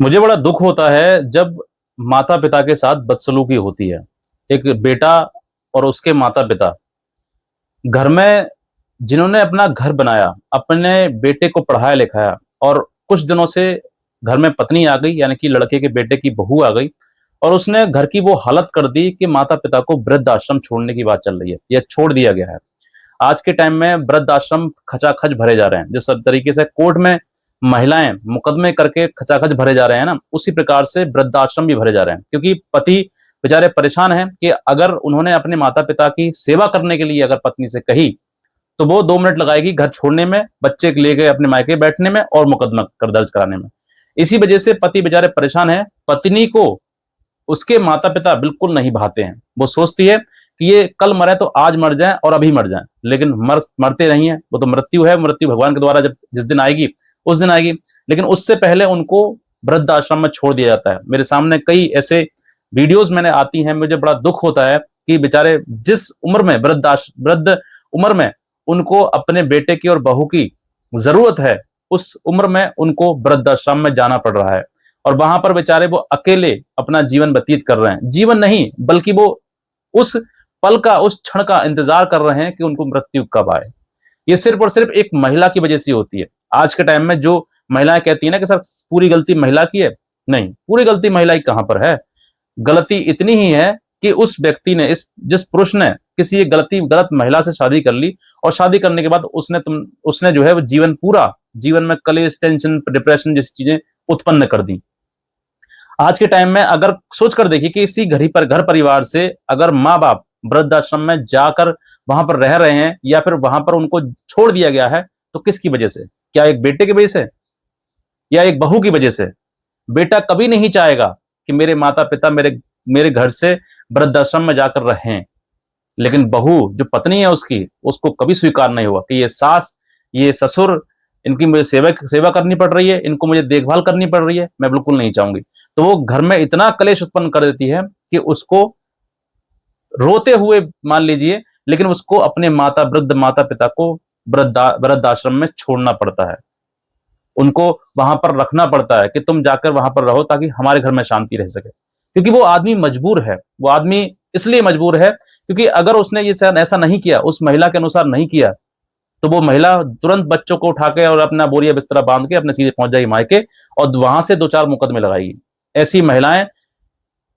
मुझे बड़ा दुख होता है जब माता पिता के साथ बदसलूकी होती है। एक बेटा और उसके माता पिता घर में, जिन्होंने अपना घर बनाया, अपने बेटे को पढ़ाया लिखाया, और कुछ दिनों से घर में पत्नी आ गई, यानी कि लड़के के बेटे की बहू आ गई, और उसने घर की वो हालत कर दी कि माता पिता को वृद्ध आश्रम छोड़ने की बात चल रही है या छोड़ दिया गया है। आज के टाइम में वृद्ध आश्रम खचाखच भरे जा रहे हैं। जिस तरीके से कोर्ट में महिलाएं मुकदमे करके खचाखच भरे जा रहे हैं ना, उसी प्रकार से वृद्ध आश्रम भी भरे जा रहे हैं, क्योंकि पति बेचारे परेशान हैं कि अगर उन्होंने अपने माता पिता की सेवा करने के लिए अगर पत्नी से कही, तो वो 2 मिनट लगाएगी घर छोड़ने में, बच्चे ले गए अपने मायके बैठने में और मुकदमा कर दर्ज कराने में। इसी वजह से पति बेचारे परेशान है। पत्नी को उसके माता पिता बिल्कुल नहीं भाते हैं। वो सोचती है कि ये कल मरे तो आज मर जाए और अभी मर जाए, लेकिन मरते नहीं है। वो तो मृत्यु है, मृत्यु भगवान के द्वारा जब जिस दिन आएगी उस दिन आएगी, लेकिन उससे पहले उनको वृद्ध आश्रम में छोड़ दिया जाता है। मेरे सामने कई ऐसे वीडियोस मैंने आती हैं, मुझे बड़ा दुख होता है कि बेचारे जिस उम्र में वृद्ध उम्र में उनको अपने बेटे की और बहू की जरूरत है, उस उम्र में उनको वृद्ध आश्रम में जाना पड़ रहा है, और वहां पर बेचारे वो अकेले अपना जीवन व्यतीत कर रहे हैं। जीवन नहीं, बल्कि वो उस पल का, उस क्षण का इंतजार कर रहे हैं कि उनको मृत्यु कब आए। ये सिर्फ और सिर्फ एक महिला की वजह से होती है। आज के टाइम में जो महिलाएं कहती है ना कि सर पूरी गलती महिला की है, नहीं, पूरी गलती महिला की कहां पर है। गलती इतनी ही है कि उस व्यक्ति ने, इस जिस पुरुष ने किसी एक गलत महिला से शादी कर ली, और शादी करने के बाद उसने जो है वो जीवन में कलेश, टेंशन, डिप्रेशन जैसी चीजें उत्पन्न कर दी। आज के टाइम में अगर सोच कर देखिए कि इसी घर परिवार से अगर माँ बाप वृद्धाश्रम में जाकर वहां पर रह रहे हैं, या फिर वहां पर उनको छोड़ दिया गया है, तो किसकी वजह से? क्या एक बेटे की वजह से या एक बहू की वजह से? बेटा कभी नहीं चाहेगा कि मेरे माता पिता मेरे मेरे घर से वृद्धाश्रम में जाकर रहें, लेकिन बहू जो पत्नी है उसकी, उसको कभी स्वीकार नहीं हुआ कि ये सास, ये ससुर, इनकी मुझे सेवा करनी पड़ रही है, इनको मुझे देखभाल करनी पड़ रही है, मैं बिल्कुल नहीं चाहूंगी। तो वो घर में इतना कलेश उत्पन्न कर देती है कि उसको रोते हुए मान लीजिए, लेकिन उसको अपने वृद्ध माता पिता को वृद्धाश्रम में छोड़ना पड़ता है। उनको वहां पर रखना पड़ता है कि तुम जाकर वहां पर रहो ताकि हमारे घर में शांति रह सके, क्योंकि वो आदमी मजबूर है। वो आदमी इसलिए मजबूर है क्योंकि अगर उसने ये ऐसा नहीं किया, उस महिला के अनुसार नहीं किया, तो वो महिला तुरंत बच्चों को उठा के और अपना बोरिया बिस्तरा बांध के अपने सीधे पहुंच जाएगी मायके, और वहां से 2-4 मुकदमे लगाएगी। ऐसी महिलाएं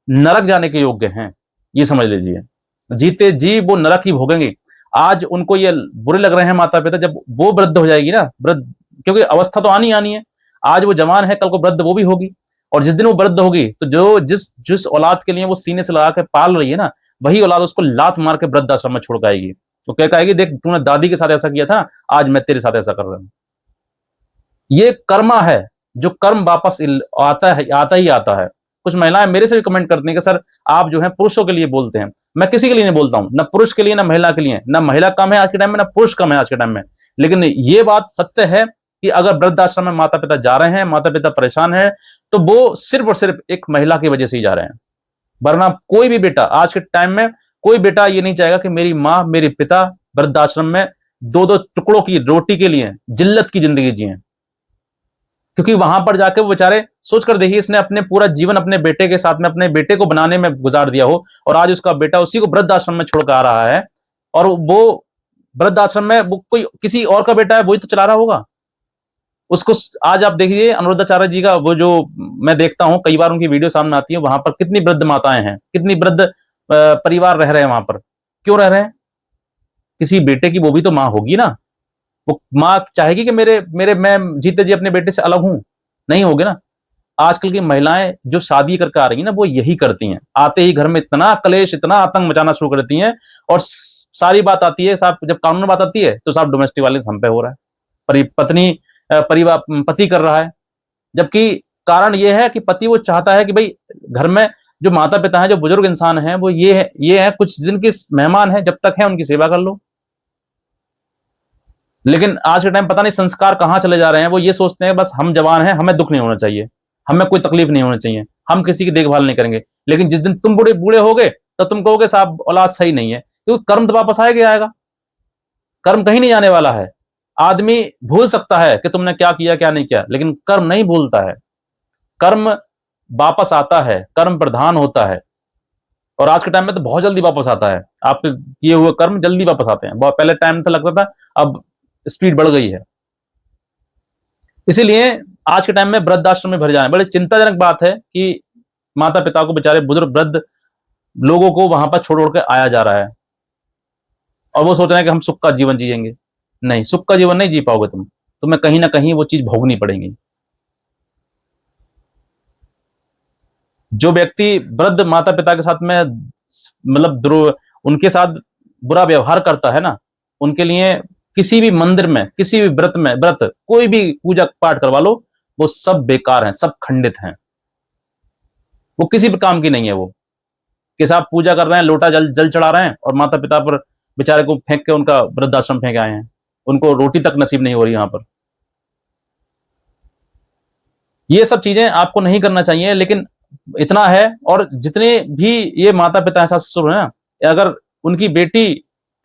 नरक जाने के योग्य हैं, ये समझ लीजिए। जीते जी वो नरक ही भोगेंगी। आज उनको ये बुरे लग रहे हैं माता पिता, जब वो वृद्ध हो जाएगी ना, वृद्ध, क्योंकि अवस्था तो आनी आनी है। आज वो जवान है, कल को वृद्ध वो भी होगी, और जिस दिन वो वृद्ध होगी तो जो जिस जिस औलाद के लिए वो सीने से लगा के पाल रही है ना, वही औलाद उसको लात मार के वृद्ध आश्रम में छोड़ के आएगी। तो क्या कहेगी, देख तूने दादी के साथ ऐसा किया था, आज मैं तेरे साथ ऐसा कर रहा हूं। ये कर्मा है, जो कर्म वापस आता है, आता ही आता है। कुछ महिलाएं मेरे से भी कमेंट करती हैं कि सर आप जो है पुरुषों के लिए बोलते हैं। मैं किसी के लिए नहीं बोलता हूं, ना पुरुष के लिए ना महिला के लिए। ना महिला कम है आज के टाइम में, ना पुरुष कम है आज के टाइम में। लेकिन ये बात सत्य है कि अगर वृद्धाश्रम में माता पिता जा रहे हैं, माता पिता परेशान है, तो वो सिर्फ और सिर्फ एक महिला की वजह से ही जा रहे हैं। वरना कोई भी बेटा आज के टाइम में, कोई बेटा ये नहीं चाहेगा कि मेरी माँ, मेरे पिता वृद्धाश्रम में 2-2 टुकड़ों की रोटी के लिए जिल्लत की जिंदगी जिए। क्योंकि वहां पर जाके वो बेचारे, सोच कर देखिए, इसने अपने पूरा जीवन अपने बेटे के साथ में, अपने बेटे को बनाने में गुजार दिया हो, और आज उसका बेटा उसी को वृद्धाश्रम में छोड़कर आ रहा है, और वो वृद्धाश्रम में वो कोई किसी और का बेटा है, वही तो चला रहा होगा उसको। आज आप देखिए अनुरुद्धाचार्य जी का वो जो मैं देखता हूं, कई बार उनकी वीडियो सामने आती है, वहां पर कितनी वृद्ध माताएं हैं, कितनी वृद्ध परिवार रह रहे हैं वहां पर। क्यों रह रहे हैं? किसी बेटे की वो भी तो मां होगी ना। वो मां चाहेगी कि मेरे मेरे मैं जीते जी अपने बेटे से अलग हूं? नहीं होगे ना। आजकल की महिलाएं जो शादी करके आ रही हैं ना, वो यही करती हैं। आते ही घर में इतना कलेश, इतना आतंक मचाना शुरू कर देती हैं, और सारी बात आती है साहब, जब कानून बात आती है तो साहब डोमेस्टिक वायलेंस हम पे हो रहा है, पत्नी परिवार पति कर रहा है। जबकि कारण यह है कि पति वो चाहता है कि भाई घर में जो माता पिता हैं, जो बुजुर्ग इंसान हैं, वो ये है कुछ दिन के मेहमान हैं, जब तक है उनकी सेवा कर लो। लेकिन आज के टाइम पता नहीं संस्कार कहां चले जा रहे हैं। वो ये सोचते हैं बस हम जवान हैं, हमें दुख नहीं होना चाहिए, हमें कोई तकलीफ नहीं होनी चाहिए, हम किसी की देखभाल नहीं करेंगे। लेकिन जिस दिन तुम बूढ़े बूढ़े हो गए, तो तुम कहोगे साहब औलाद सही नहीं है, क्योंकि कर्म तो वापस आएगा आएगा। कर्म कहीं नहीं जाने वाला है। आदमी भूल सकता है कि तुमने क्या किया क्या नहीं किया, लेकिन कर्म नहीं भूलता है। कर्म वापस आता है, कर्म प्रधान होता है। और आज के टाइम में तो बहुत जल्दी वापस आता है, आपके किए हुए कर्म जल्दी वापस आते हैं। बहुत पहले टाइम तो लगता था, अब स्पीड बढ़ गई है। इसीलिए आज के टाइम में वृद्धाश्रम में भर जाए, बड़ी चिंताजनक बात है कि माता पिता को, बेचारे बुजुर्ग वृद्ध लोगों को वहां पर छोड़ के आया जा रहा है, और वो सोच रहे हैं कि हम सुख का जीवन जिएंगे। नहीं, सुख का जीवन नहीं जी पाओगे तुम्हें कहीं ना कहीं वो चीज भोगनी पड़ेगी। जो व्यक्ति वृद्ध माता पिता के साथ में मतलब उनके साथ बुरा व्यवहार करता है ना, उनके लिए किसी भी मंदिर में, किसी भी व्रत कोई भी पूजा पाठ करवा लो, वो सब बेकार हैं, सब खंडित हैं, वो किसी भी काम की नहीं है। वो कि साहब पूजा कर रहे हैं, लोटा जल जल चढ़ा रहे हैं, और माता पिता पर बेचारे को फेंक के उनका वृद्धाश्रम फेंक आए हैं, उनको रोटी तक नसीब नहीं हो रही यहां पर। ये सब चीजें आपको नहीं करना चाहिए, लेकिन इतना है, और जितने भी ये माता पिता सास ससुर हैं, अगर उनकी बेटी,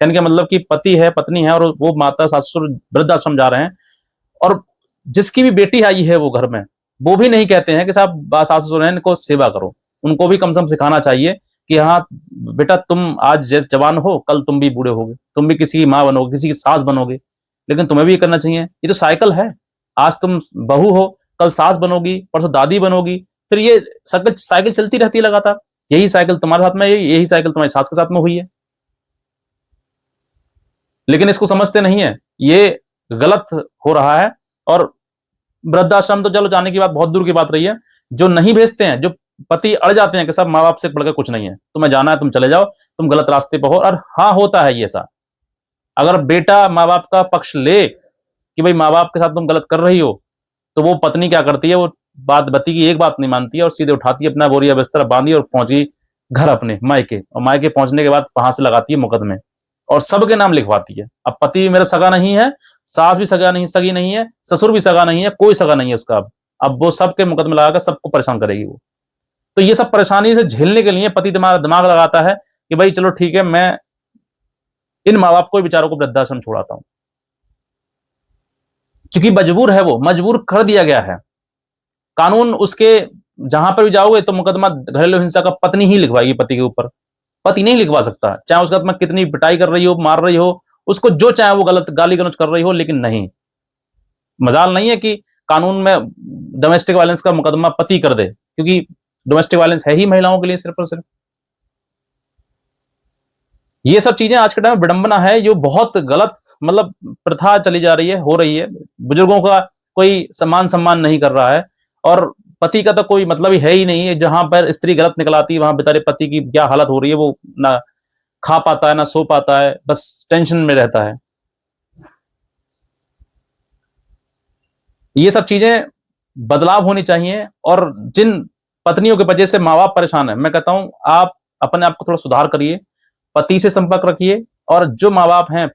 कहने का मतलब कि पति है, पत्नी है, और वो माता सास ससुर वृद्धाश्रम जा रहे हैं, और जिसकी भी बेटी आई है वो घर में, वो भी नहीं कहते हैं कि साहब सास ससुर हैं, इनको सेवा करो। उनको भी कम से कम सिखाना चाहिए कि हाँ बेटा, तुम आज जैसे जवान हो, कल तुम भी बूढ़े होगे, तुम भी किसी की माँ बनोगे, किसी की सास बनोगे, लेकिन तुम्हें भी ये करना चाहिए। ये तो साइकिल है, आज तुम बहू हो, कल सास बनोगी, परसों दादी बनोगी, फिर ये साइकिल साइकिल चलती रहती है लगातार। यही साइकिल तुम्हारे साथ में, यही साइकिल तुम्हारी सास के साथ में हुई है, लेकिन इसको समझते नहीं है, ये गलत हो रहा है। और वृद्धाश्रम तो चलो जाने की बात बहुत दूर की बात रही है, जो नहीं भेजते हैं, जो पति अड़ जाते हैं कि सब माँ बाप से बढ़कर कुछ नहीं है, तुम्हें जाना है तुम चले जाओ, तुम गलत रास्ते पर हो। और हाँ, होता है ये ऐसा, अगर बेटा माँ बाप का पक्ष ले कि भाई माँ बाप के साथ तुम गलत कर रही हो, तो वो पत्नी क्या करती है, वो बात बत्ती की एक बात नहीं मानती है, और सीधे उठाती है अपना बोरिया बिस्तर बांधी और पहुंची घर अपने मायके, और मायके पहुंचने के बाद वहां से लगाती है मुकदमे, और सबके नाम लिखवाती है। अब पति भी मेरा सगा नहीं है, सास भी सगी नहीं है, ससुर भी सगा नहीं है, कोई सगा नहीं है उसका। अब वो सबके मुकदमे लगाकर सबको परेशान करेगी वो। तो ये सब परेशानी से झेलने के लिए पति दिमाग लगाता है कि भाई चलो ठीक है, मैं इन माँ बाप को बेचारों को वृद्धाश्रम छोड़ाता हूं, क्योंकि मजबूर है, वो मजबूर कर दिया गया है। कानून उसके, जहां पर भी जाओगे तो मुकदमा घरेलू हिंसा का पत्नी ही लिखवाएगी पति के ऊपर, पति नहीं लिखवा सकता, चाहे उसका तुम्हें कितनी पिटाई कर रही हो, मार रही हो, उसको जो चाहे वो गलत गाली गलौज कर रही हो, लेकिन नहीं, मजाल नहीं है कि कानून में डोमेस्टिक वायलेंस का मुकदमा पति कर दे, क्योंकि डोमेस्टिक वायलेंस है ही महिलाओं के लिए सिर्फ और सिर्फ। ये सब चीजें आज के टाइम में विडंबना है, जो बहुत गलत मतलब प्रथा चली जा रही है, हो रही है। बुजुर्गों का कोई सम्मान नहीं कर रहा है, और पति का तो कोई मतलब ही है ही नहीं है। जहां पर स्त्री गलत निकल आती है, वहां बेचारे पति की क्या हालत हो रही है, वो ना खा पाता है, ना सो पाता है, बस टेंशन में रहता है। ये सब चीजें बदलाव होनी चाहिए, और जिन पत्नियों की वजह से माँ बाप परेशान है, मैं कहता हूं आप अपने आप को थोड़ा सुधार करिए, पति से संपर्क रखिए, और जो माँ बाप हैं,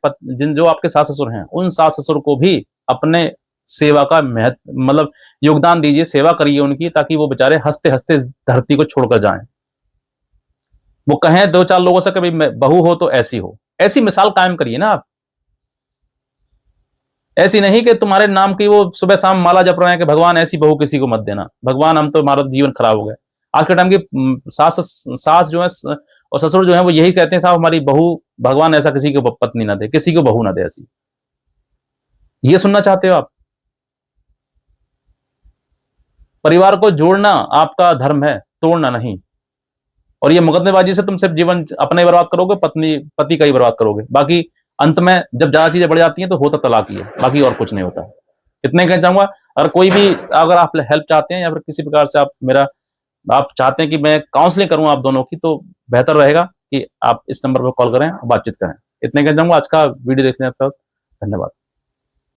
जो आपके सास ससुर हैं, उन सास ससुर को भी अपने सेवा का महत्व मतलब योगदान दीजिए, सेवा करिए उनकी, ताकि वो बेचारे हंसते हंसते इस धरती को छोड़कर जाएं। वो कहें दो चार लोगों से कभी बहू हो तो ऐसी हो, ऐसी मिसाल कायम करिए ना आप। ऐसी नहीं कि तुम्हारे नाम की वो सुबह शाम माला जप रहे हैं कि भगवान ऐसी बहू किसी को मत देना, भगवान हम तो हमारा जीवन खराब हो गया। आज के टाइम की सास जो है और ससुर जो है, वो यही कहते हैं साहब हमारी बहू, भगवान ऐसा किसी को पत्नी ना दे, किसी को बहू ना दे ऐसी। ये सुनना चाहते हो आप? परिवार को जोड़ना आपका धर्म है, तोड़ना नहीं। और ये मुकदमेबाजी से तुम सिर्फ जीवन अपना ही बर्बाद करोगे, पति का ही बर्बाद करोगे। बाकी अंत में जब ज्यादा चीजें बढ़ जाती हैं तो होता तलाक ही है, बाकी और कुछ नहीं होता। इतने कहना चाहूंगा। अगर कोई भी, अगर आप हेल्प चाहते हैं, या फिर किसी प्रकार से आप चाहते हैं कि मैं काउंसलिंग करूं आप दोनों की, तो बेहतर रहेगा कि आप इस नंबर पर कॉल करें, बातचीत करें। इतने कहना चाहूंगा। आज का वीडियो देखने का धन्यवाद।